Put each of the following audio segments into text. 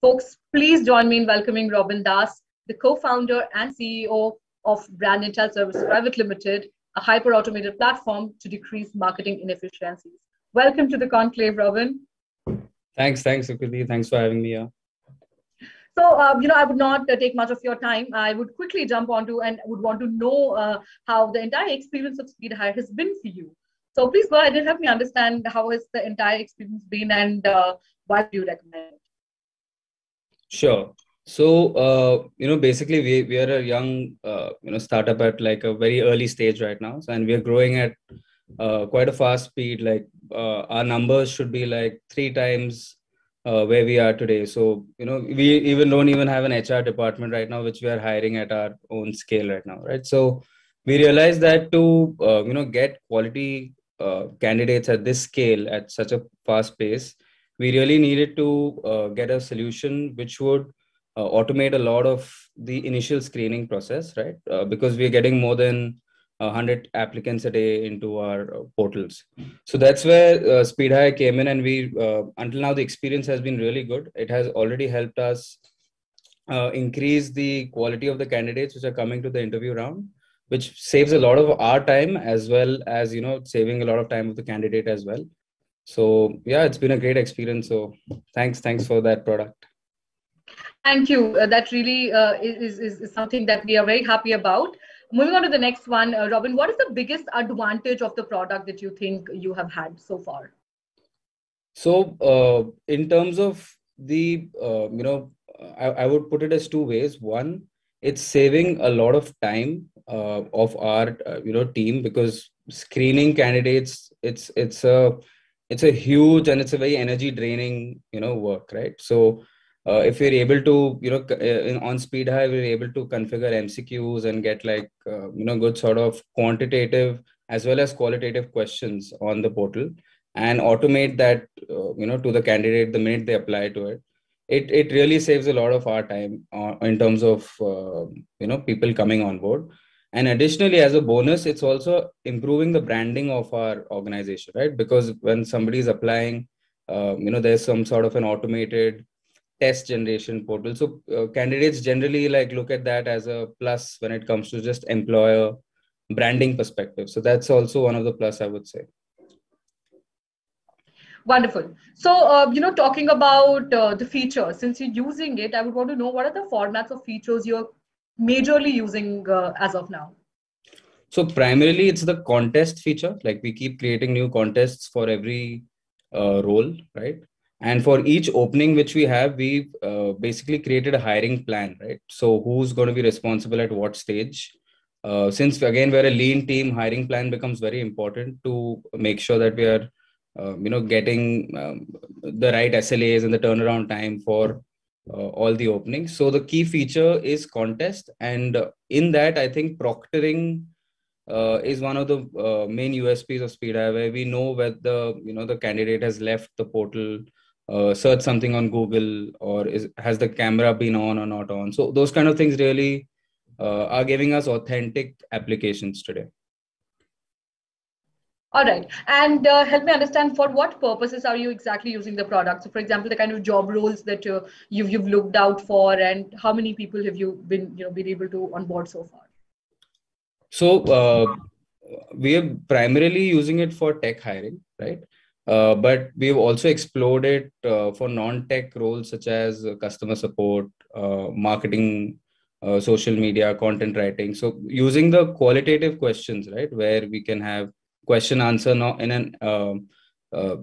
Folks, please join me in welcoming Robin Das, the co-founder and CEO of Brandintellé Services Pvt Ltd, a hyper-automated platform to decrease marketing inefficiencies. Welcome to the conclave, Robin. Thanks, Sukriti. Thanks for having me here. So, I would not take much of your time. I would quickly jump onto and would want to know how the entire experience of SpeedHire has been for you. So please go ahead and help me understand how has the entire experience been and why do you recommend it? Sure. So, basically we are a young, startup at like a very early stage right now. And we are growing at quite a fast speed. Like our numbers should be like 3 times where we are today. So, we even don't even have an HR department right now, which we are hiring at our own scale right now, right? So we realized that to, get quality candidates at this scale at such a fast pace, we really needed to get a solution which would automate a lot of the initial screening process, right? Because we're getting more than 100 applicants a day into our portals. So that's where SpeedHire came in, and we until now the experience has been really good. It has already helped us increase the quality of the candidates which are coming to the interview round, which saves a lot of our time as well as saving a lot of time of the candidate as well. So yeah, it's been a great experience. So thanks for that product. Thank you. That really is something that we are very happy about. Moving on to the next one, Robin, what is the biggest advantage of the product that you think you have had so far? So in terms of the, I would put it as 2 ways. One, it's saving a lot of time of our, team, because screening candidates, it's a huge and it's a very energy draining, work, right? So if we're able to, on SpeedHire, we're able to configure MCQs and get like, good sort of quantitative as well as qualitative questions on the portal and automate that, to the candidate the minute they apply to it. It really saves a lot of our time in terms of, people coming on board. And additionally, as a bonus, it's also improving the branding of our organization, right? Because when somebody is applying, there's some sort of an automated test generation portal. So candidates generally like look at that as a plus when it comes to just employer branding perspective. So that's also one of the plus, I would say. Wonderful. So, talking about the features, since you're using it, I would want to know what are the formats of features you're majorly using as of now? So primarily it's the contest feature. Like we keep creating new contests for every role, right? And for each opening which we have, we've basically created a hiring plan, right? So who's going to be responsible at what stage? Since again, we're a lean team, hiring plan becomes very important to make sure that we are, getting the right SLAs and the turnaround time for all the openings. So the key feature is contest. And in that, I think proctoring is one of the main USPs of SpeedHire, where we know whether the candidate has left the portal, search something on Google, or has the camera been on or not on. So those kind of things really are giving us authentic applications today. All right. And help me understand, for what purposes are you exactly using the product? So for example, the kind of job roles that you've looked out for, and how many people have you been able to onboard so far? So we are primarily using it for tech hiring, right? But we've also explored it for non-tech roles such as customer support, marketing, social media, content writing. So using the qualitative questions, right, where we can have question answer in an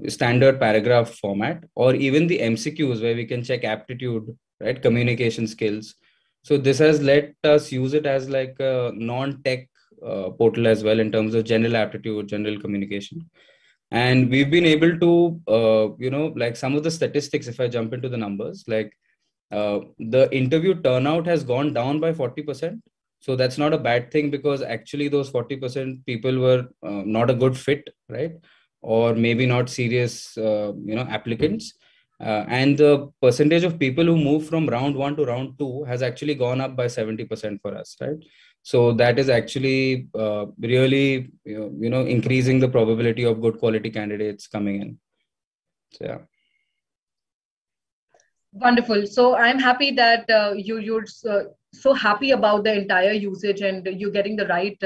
standard paragraph format, or even the MCQs where we can check aptitude, right, communication skills. So this has let us use it as like a non-tech portal as well in terms of general aptitude, general communication. And we've been able to, like some of the statistics, if I jump into the numbers, like the interview turnout has gone down by 40%. So that's not a bad thing, because actually those 40% people were not a good fit, right? Or maybe not serious, applicants. And the percentage of people who move from round 1 to round 2 has actually gone up by 70% for us, right? So that is actually really, increasing the probability of good quality candidates coming in. So, yeah. Wonderful. So I'm happy that you're so happy about the entire usage and you're getting the right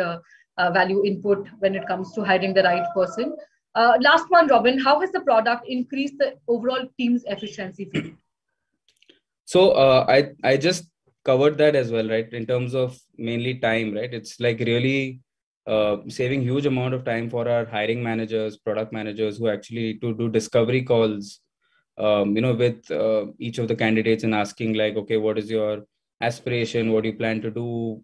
value input when it comes to hiring the right person. Last one, Robin, how has the product increased the overall team's efficiency for you? So I just covered that as well, right? In terms of mainly time, right? It's like really saving huge amount of time for our hiring managers, product managers who actually to do discovery calls, with each of the candidates and asking like, okay, what is your aspiration? What do you plan to do?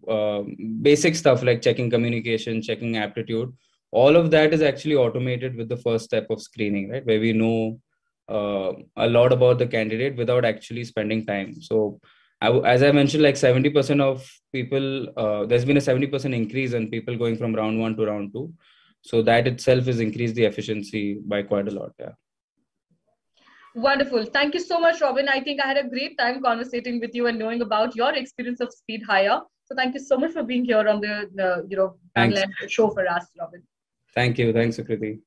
Basic stuff like checking communication, checking aptitude. All of that is actually automated with the first step of screening, right? Where we know a lot about the candidate without actually spending time. So as I mentioned, like 70% of people, there's been a 70% increase in people going from round 1 to round 2. So that itself has increased the efficiency by quite a lot. Yeah. Wonderful. Thank you so much, Robin. I think I had a great time conversating with you and knowing about your experience of SpeedHire. So thank you so much for being here on the Thanks. panel and show for us, Robin. Thank you. Thanks, Sukriti.